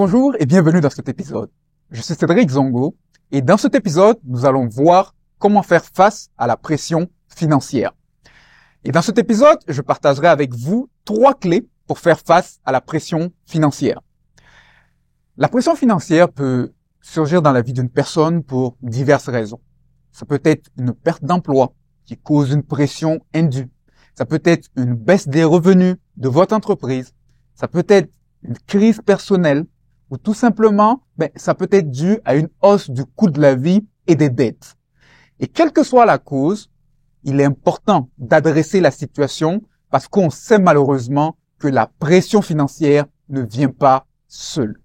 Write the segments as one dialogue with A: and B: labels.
A: Bonjour et bienvenue dans cet épisode. Je suis Cédric Zongo et dans cet épisode, nous allons voir comment faire face à la pression financière. Et dans cet épisode, je partagerai avec vous 3 clés pour faire face à la pression financière. La pression financière peut surgir dans la vie d'une personne pour diverses raisons. Ça peut être une perte d'emploi qui cause une pression indue. Ça peut être une baisse des revenus de votre entreprise. Ça peut être une crise personnelle ou tout simplement, ça peut être dû à une hausse du coût de la vie et des dettes. Et quelle que soit la cause, il est important d'adresser la situation parce qu'on sait malheureusement que la pression financière ne vient pas seule.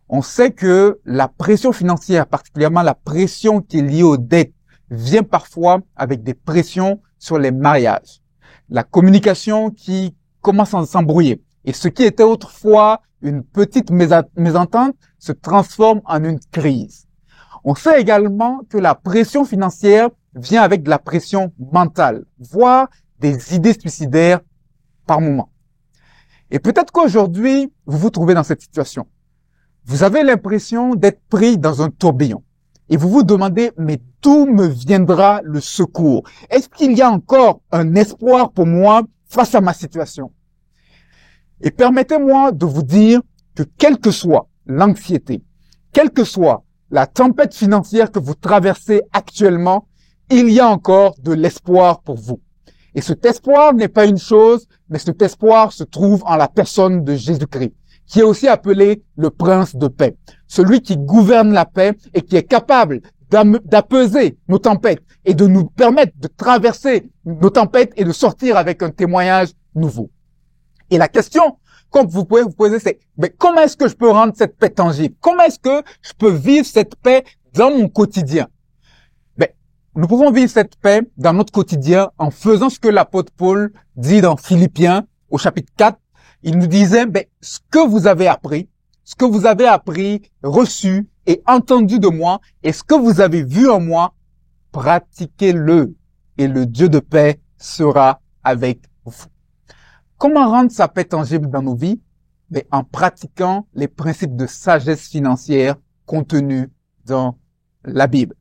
A: On sait que la pression financière, particulièrement la pression qui est liée aux dettes, vient parfois avec des pressions sur les mariages. La communication qui commence à s'embrouiller. Et ce qui était autrefois une petite mésentente se transforme en une crise. On sait également que la pression financière vient avec de la pression mentale, voire des idées suicidaires par moment. Et peut-être qu'aujourd'hui, vous vous trouvez dans cette situation. Vous avez l'impression d'être pris dans un tourbillon. Et vous vous demandez, mais d'où me viendra le secours? Est-ce qu'il y a encore un espoir pour moi face à ma situation? Et permettez-moi de vous dire que quelle que soit l'anxiété, quelle que soit la tempête financière que vous traversez actuellement, il y a encore de l'espoir pour vous. Et cet espoir n'est pas une chose, mais cet espoir se trouve en la personne de Jésus-Christ, qui est aussi appelé le prince de paix, celui qui gouverne la paix et qui est capable d'apaiser nos tempêtes et de nous permettre de traverser nos tempêtes et de sortir avec un témoignage nouveau. Et la question que vous pouvez vous poser, c'est comment est-ce que je peux rendre cette paix tangible? Comment est-ce que je peux vivre cette paix dans mon quotidien? Nous pouvons vivre cette paix dans notre quotidien en faisant ce que l'apôtre Paul dit dans Philippiens au chapitre 4. Il nous disait, ce que vous avez appris, reçu et entendu de moi, et ce que vous avez vu en moi, pratiquez-le, et le Dieu de paix sera avec vous. Comment rendre sa paix tangible dans nos vies? En pratiquant les principes de sagesse financière contenus dans la Bible.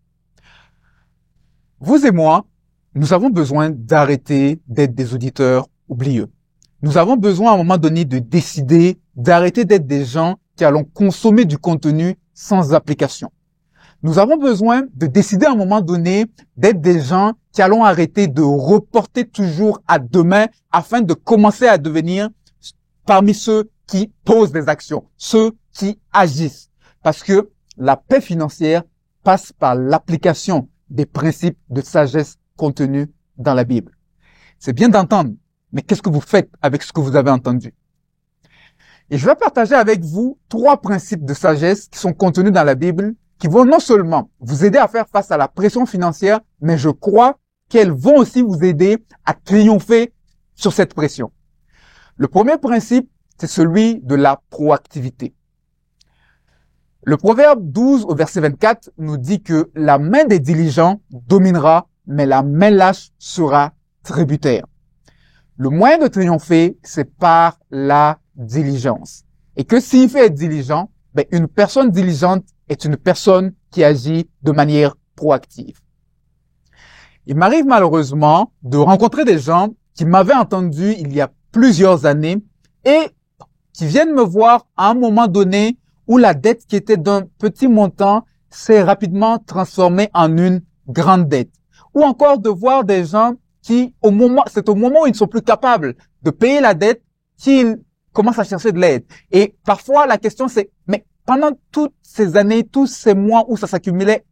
A: Vous et moi, nous avons besoin d'arrêter d'être des auditeurs oublieux. Nous avons besoin à un moment donné de décider d'arrêter d'être des gens qui allons consommer du contenu sans application. Nous avons besoin de décider à un moment donné d'être des gens qui allons arrêter de reporter toujours à demain afin de commencer à devenir parmi ceux qui posent des actions, ceux qui agissent. Parce que la paix financière passe par l'application des principes de sagesse contenus dans la Bible. C'est bien d'entendre, mais qu'est-ce que vous faites avec ce que vous avez entendu? Et je vais partager avec vous 3 principes de sagesse qui sont contenus dans la Bible, qui vont non seulement vous aider à faire face à la pression financière, mais je crois qu'elles vont aussi vous aider à triompher sur cette pression. Le premier principe, c'est celui de la proactivité. Le proverbe 12 au verset 24 nous dit que la main des diligents dominera, mais la main lâche sera tributaire. Le moyen de triompher, c'est par la diligence. Et que signifie être diligent? Une personne diligente est une personne qui agit de manière proactive. Il m'arrive malheureusement de rencontrer des gens qui m'avaient entendu il y a plusieurs années et qui viennent me voir à un moment donné où la dette qui était d'un petit montant s'est rapidement transformée en une grande dette. Ou encore de voir des gens qui, c'est au moment où ils ne sont plus capables de payer la dette qu'ils commencent à chercher de l'aide. Et parfois, la question c'est, mais pendant toutes ces années, tous ces mois où ça s'accumulait,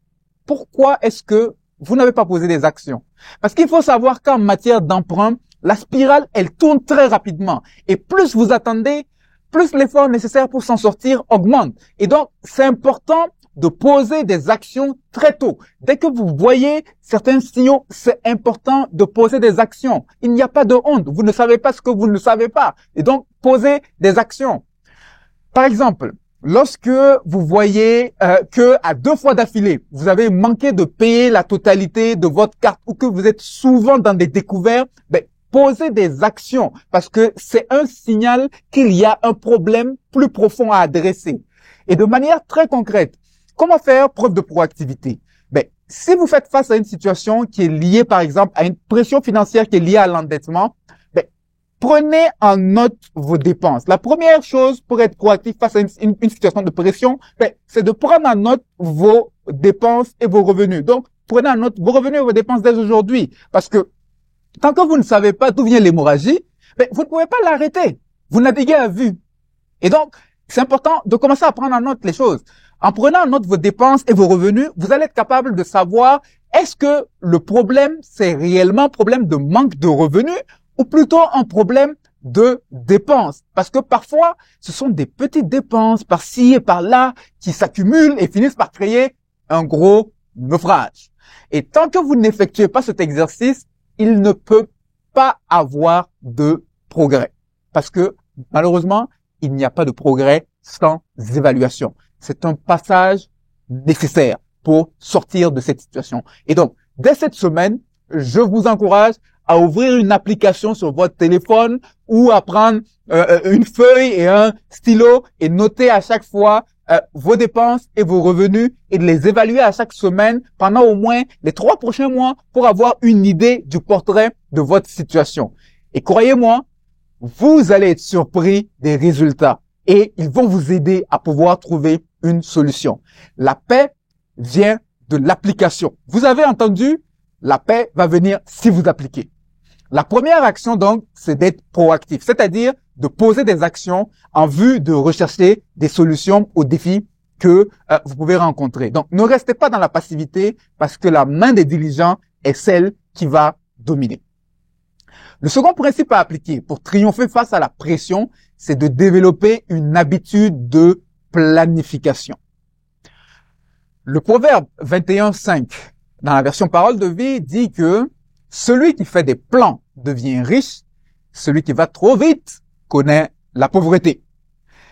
A: pourquoi est-ce que vous n'avez pas posé des actions? Parce qu'il faut savoir qu'en matière d'emprunt, la spirale, elle tourne très rapidement. Et plus vous attendez, plus l'effort nécessaire pour s'en sortir augmente. Et donc, c'est important de poser des actions très tôt. Dès que vous voyez certains signaux, c'est important de poser des actions. Il n'y a pas de honte. Vous ne savez pas ce que vous ne savez pas. Et donc, posez des actions. Par exemple, lorsque vous voyez que à 2 fois d'affilée, vous avez manqué de payer la totalité de votre carte ou que vous êtes souvent dans des découvertes, poser des actions parce que c'est un signal qu'il y a un problème plus profond à adresser. Et de manière très concrète, comment faire preuve de proactivité? Ben, si vous faites face à une situation qui est liée, par exemple, à une pression financière qui est liée à l'endettement, ben, prenez en note vos dépenses. La première chose pour être proactif face à une situation de pression, ben, c'est de prendre en note vos dépenses et vos revenus. Donc, prenez en note vos revenus et vos dépenses dès aujourd'hui. Parce que tant que vous ne savez pas d'où vient l'hémorragie, ben, vous ne pouvez pas l'arrêter. Vous naviguez à vue. Et donc, c'est important de commencer à prendre en note les choses. En prenant en note vos dépenses et vos revenus, vous allez être capable de savoir est-ce que le problème, c'est réellement un problème de manque de revenus ou plutôt un problème de dépenses. Parce que parfois, ce sont des petites dépenses par-ci et par-là qui s'accumulent et finissent par créer un gros naufrage. Et tant que vous n'effectuez pas cet exercice, il ne peut pas avoir de progrès. Parce que malheureusement, il n'y a pas de progrès sans évaluation. C'est un passage nécessaire pour sortir de cette situation. Et donc, dès cette semaine, je vous encourage à ouvrir une application sur votre téléphone ou à prendre une feuille et un stylo et noter à chaque fois vos dépenses et vos revenus et de les évaluer à chaque semaine pendant au moins les 3 prochains mois pour avoir une idée du portrait de votre situation. Et croyez-moi, vous allez être surpris des résultats et ils vont vous aider à pouvoir trouver une solution. La paix vient de l'application. Vous avez entendu, la paix va venir si vous appliquez. La première action, donc, c'est d'être proactif, c'est-à-dire de poser des actions en vue de rechercher des solutions aux défis que vous pouvez rencontrer. Donc, ne restez pas dans la passivité parce que la main des diligents est celle qui va dominer. Le second principe à appliquer pour triompher face à la pression, c'est de développer une habitude de planification. Le proverbe 21:5, dans la version Parole de vie, dit que celui qui fait des plans devient riche, celui qui va trop vite connaît la pauvreté.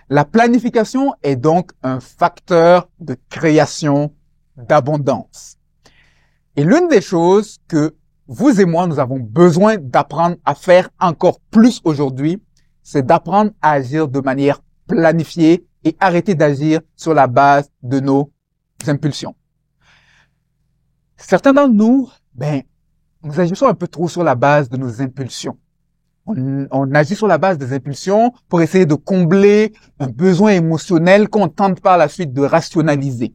A: La planification est donc un facteur de création d'abondance. Et l'une des choses que vous et moi, nous avons besoin d'apprendre à faire encore plus aujourd'hui, c'est d'apprendre à agir de manière planifiée et arrêter d'agir sur la base de nos impulsions. Certains d'entre nous, nous agissons un peu trop sur la base de nos impulsions. On agit sur la base des impulsions pour essayer de combler un besoin émotionnel qu'on tente par la suite de rationaliser.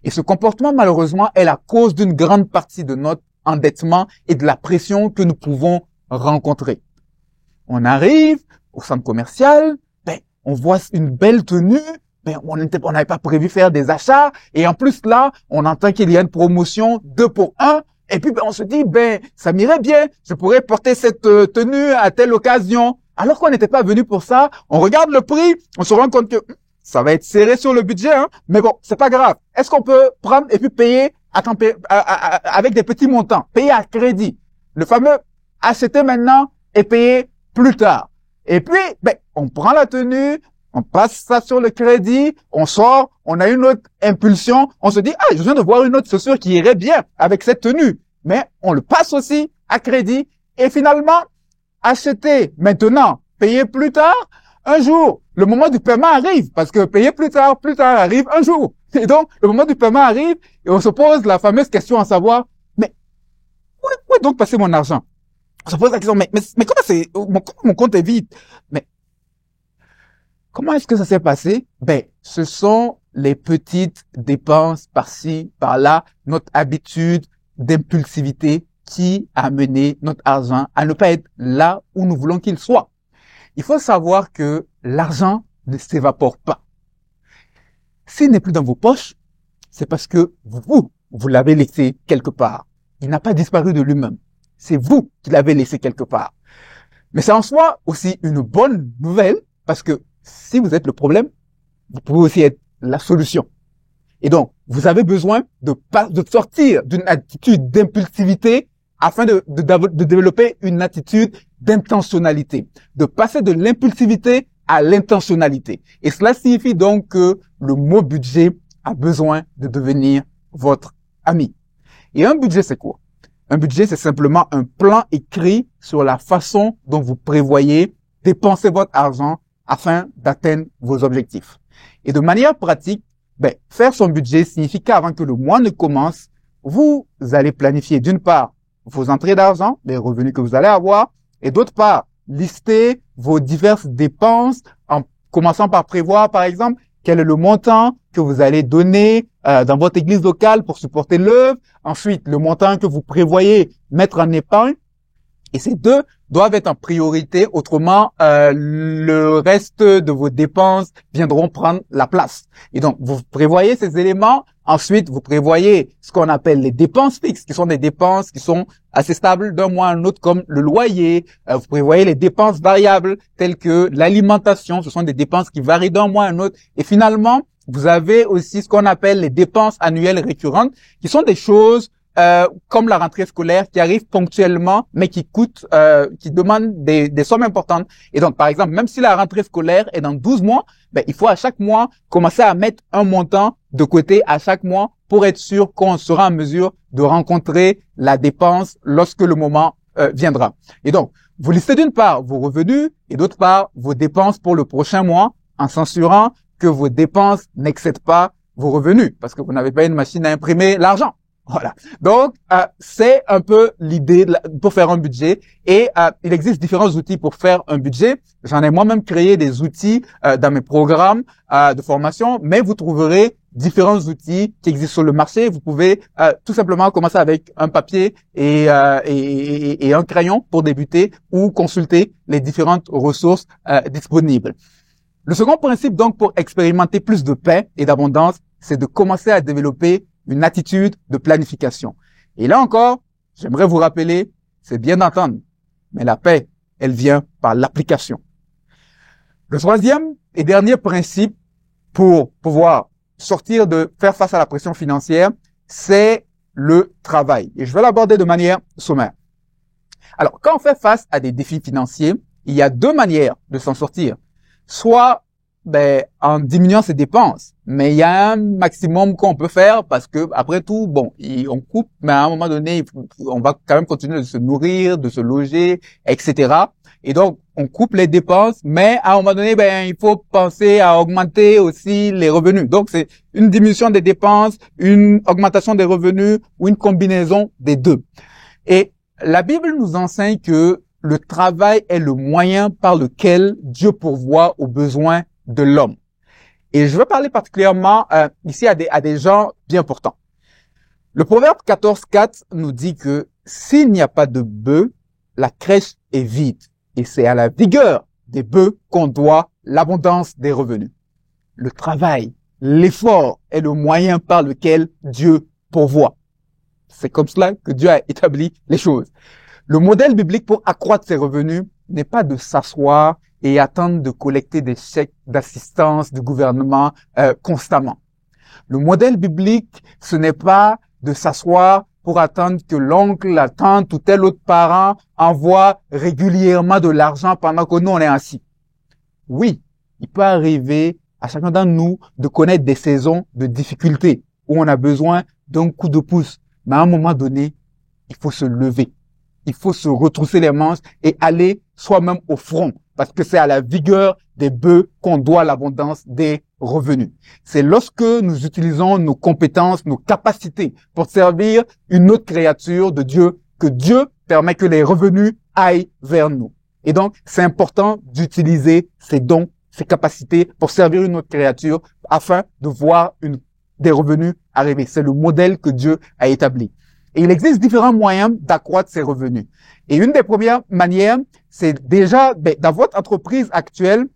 A: Et ce comportement, malheureusement, est la cause d'une grande partie de notre endettement et de la pression que nous pouvons rencontrer. On arrive au centre commercial, on voit une belle tenue, on n'avait pas prévu faire des achats, et en plus là, on entend qu'il y a une promotion 2 pour 1, et puis on se dit, ça m'irait bien, je pourrais porter cette tenue à telle occasion. Alors qu'on n'était pas venu pour ça, on regarde le prix, on se rend compte que ça va être serré sur le budget, mais bon, c'est pas grave. Est-ce qu'on peut prendre et puis payer avec des petits montants, payer à crédit? Le fameux acheter maintenant et payer plus tard. Et puis, on prend la tenue, on passe ça sur le crédit, on sort, on a une autre impulsion, on se dit, je viens de voir une autre chaussure qui irait bien avec cette tenue. Mais on le passe aussi à crédit et finalement, acheter maintenant, payer plus tard, un jour, le moment du paiement arrive parce que payer plus tard arrive un jour. Et donc, le moment du paiement arrive et on se pose la fameuse question à savoir, mais où est donc passé mon argent? On se pose la question, mais comment mon compte est vide? Mais comment est-ce que ça s'est passé? Ce sont les petites dépenses par-ci, par-là, notre habitude d'impulsivité qui a mené notre argent à ne pas être là où nous voulons qu'il soit. Il faut savoir que l'argent ne s'évapore pas. S'il n'est plus dans vos poches, c'est parce que vous l'avez laissé quelque part. Il n'a pas disparu de lui-même. C'est vous qui l'avez laissé quelque part. Mais c'est en soi aussi une bonne nouvelle parce que si vous êtes le problème, vous pouvez aussi être la solution. Et donc, vous avez besoin de sortir d'une attitude d'impulsivité afin de développer une attitude d'intentionnalité, de passer de l'impulsivité à l'intentionnalité. Et cela signifie donc que le mot budget a besoin de devenir votre ami. Et un budget, c'est quoi? Un budget, c'est simplement un plan écrit sur la façon dont vous prévoyez dépenser votre argent afin d'atteindre vos objectifs. Et de manière pratique, faire son budget signifie qu'avant que le mois ne commence, vous allez planifier d'une part vos entrées d'argent, les revenus que vous allez avoir, et d'autre part, lister vos diverses dépenses en commençant par prévoir, par exemple, quel est le montant que vous allez donner dans votre église locale pour supporter l'œuvre. Ensuite, le montant que vous prévoyez mettre en épargne. Et ces deux doivent être en priorité. Autrement, le reste de vos dépenses viendront prendre la place. Et donc, vous prévoyez ces éléments. Ensuite, vous prévoyez ce qu'on appelle les dépenses fixes, qui sont des dépenses qui sont assez stables d'un mois à un autre, comme le loyer. Vous prévoyez les dépenses variables, telles que l'alimentation. Ce sont des dépenses qui varient d'un mois à un autre. Et finalement, vous avez aussi ce qu'on appelle les dépenses annuelles récurrentes, qui sont des choses comme la rentrée scolaire qui arrive ponctuellement, mais qui coûte, qui demande des sommes importantes. Et donc, par exemple, même si la rentrée scolaire est dans 12 mois, il faut à chaque mois commencer à mettre un montant de côté à chaque mois pour être sûr qu'on sera en mesure de rencontrer la dépense lorsque le moment viendra. Et donc, vous listez d'une part vos revenus et d'autre part vos dépenses pour le prochain mois en s'assurant que vos dépenses n'excèdent pas vos revenus parce que vous n'avez pas une machine à imprimer l'argent. Voilà. Donc, c'est un peu l'idée pour faire un budget. Et il existe différents outils pour faire un budget. J'en ai moi-même créé des outils dans mes programmes de formation, mais vous trouverez différents outils qui existent sur le marché. Vous pouvez tout simplement commencer avec un papier et un crayon pour débuter ou consulter les différentes ressources disponibles. Le second principe, donc, pour expérimenter plus de paix et d'abondance, c'est de commencer à développer une attitude de planification. Et là encore, j'aimerais vous rappeler, c'est bien d'entendre, mais la paix, elle vient par l'application. Le troisième et dernier principe pour pouvoir sortir de faire face à la pression financière, c'est le travail. Et je vais l'aborder de manière sommaire. Alors, quand on fait face à des défis financiers, il y a deux manières de s'en sortir. Soit en diminuant ses dépenses, mais il y a un maximum qu'on peut faire parce que après tout, on coupe, mais à un moment donné, on va quand même continuer de se nourrir, de se loger, etc. Et donc, on coupe les dépenses, mais à un moment donné, il faut penser à augmenter aussi les revenus. Donc, c'est une diminution des dépenses, une augmentation des revenus ou une combinaison des deux. Et la Bible nous enseigne que le travail est le moyen par lequel Dieu pourvoit aux besoins de l'homme. Et je veux parler particulièrement ici à des gens bien importants. Le Proverbe 14:4 nous dit que s'il n'y a pas de bœufs, la crèche est vide. Et c'est à la vigueur des bœufs qu'on doit l'abondance des revenus. Le travail, l'effort est le moyen par lequel Dieu pourvoit. C'est comme cela que Dieu a établi les choses. Le modèle biblique pour accroître ses revenus n'est pas de s'asseoir et attendre de collecter des chèques d'assistance du gouvernement constamment. Le modèle biblique, ce n'est pas de s'asseoir pour attendre que l'oncle, la tante ou tel autre parent envoie régulièrement de l'argent pendant que nous, on est assis. Oui, il peut arriver à chacun d'entre nous de connaître des saisons de difficultés où on a besoin d'un coup de pouce. Mais à un moment donné, il faut se lever. Il faut se retrousser les manches et aller soi-même au front. Parce que c'est à la vigueur des bœufs qu'on doit l'abondance des revenus. C'est lorsque nous utilisons nos compétences, nos capacités pour servir une autre créature de Dieu que Dieu permet que les revenus aillent vers nous. Et donc, c'est important d'utiliser ces dons, ces capacités pour servir une autre créature afin de voir des revenus arriver. C'est le modèle que Dieu a établi. Et il existe différents moyens d'accroître ses revenus. Et une des premières manières, c'est déjà, dans votre entreprise actuelle,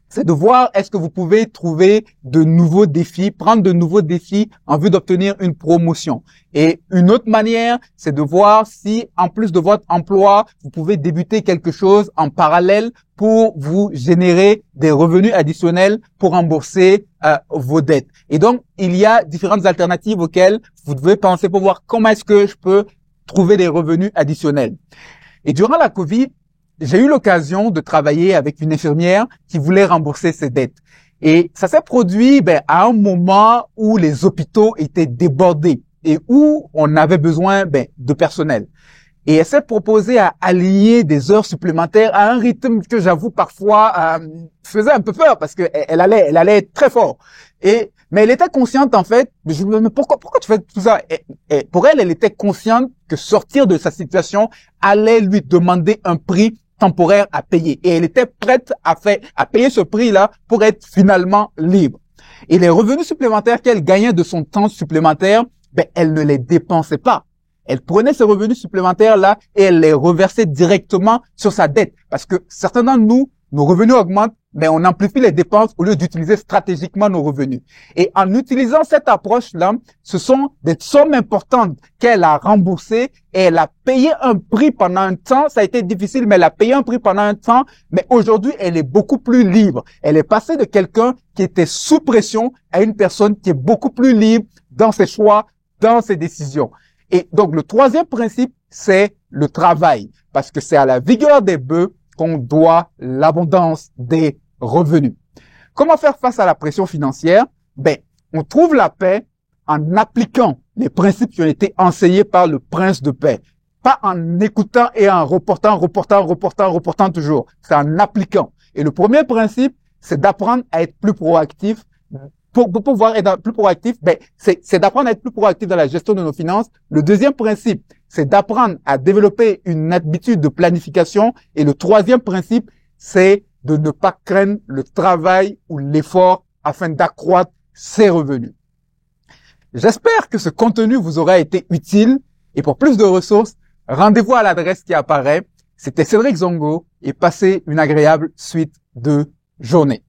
A: c'est de voir est-ce que vous pouvez trouver de nouveaux défis, prendre de nouveaux défis en vue d'obtenir une promotion. Et une autre manière, c'est de voir si, en plus de votre emploi, vous pouvez débuter quelque chose en parallèle pour vous générer des revenus additionnels pour rembourser vos dettes. Et donc, il y a différentes alternatives auxquelles vous devez penser pour voir comment est-ce que je peux trouver des revenus additionnels. Et durant la COVID, j'ai eu l'occasion de travailler avec une infirmière qui voulait rembourser ses dettes. Et ça s'est produit à un moment où les hôpitaux étaient débordés. et où on avait besoin de personnel. Et elle s'est proposée à aligner des heures supplémentaires à un rythme que j'avoue parfois faisait un peu peur parce que elle allait être très fort. Mais elle était consciente en fait. Je me dis, pourquoi tu fais tout ça? Et pour elle, elle était consciente que sortir de sa situation allait lui demander un prix temporaire à payer. Et elle était prête à payer ce prix-là pour être finalement libre. Et les revenus supplémentaires qu'elle gagnait de son temps supplémentaire, elle ne les dépensait pas. Elle prenait ces revenus supplémentaires-là et elle les reversait directement sur sa dette. Parce que certains d'entre nous, nos revenus augmentent, mais on amplifie les dépenses au lieu d'utiliser stratégiquement nos revenus. Et en utilisant cette approche-là, ce sont des sommes importantes qu'elle a remboursées et elle a payé un prix pendant un temps. Ça a été difficile, mais elle a payé un prix pendant un temps. Mais aujourd'hui, elle est beaucoup plus libre. Elle est passée de quelqu'un qui était sous pression à une personne qui est beaucoup plus libre dans ses choix, dans ses décisions. Et donc, le troisième principe, c'est le travail. Parce que c'est à la vigueur des bœufs qu'on doit l'abondance des revenus. Comment faire face à la pression financière? On trouve la paix en appliquant les principes qui ont été enseignés par le prince de paix. Pas en écoutant et en reportant toujours. C'est en appliquant. Et le premier principe, c'est d'apprendre à être plus proactif. Pour pouvoir être plus proactif, c'est d'apprendre à être plus proactif dans la gestion de nos finances. Le deuxième principe, c'est d'apprendre à développer une habitude de planification. Et le troisième principe, c'est de ne pas craindre le travail ou l'effort afin d'accroître ses revenus. J'espère que ce contenu vous aura été utile. Et pour plus de ressources, rendez-vous à l'adresse qui apparaît. C'était Cédric Zongo et passez une agréable suite de journée.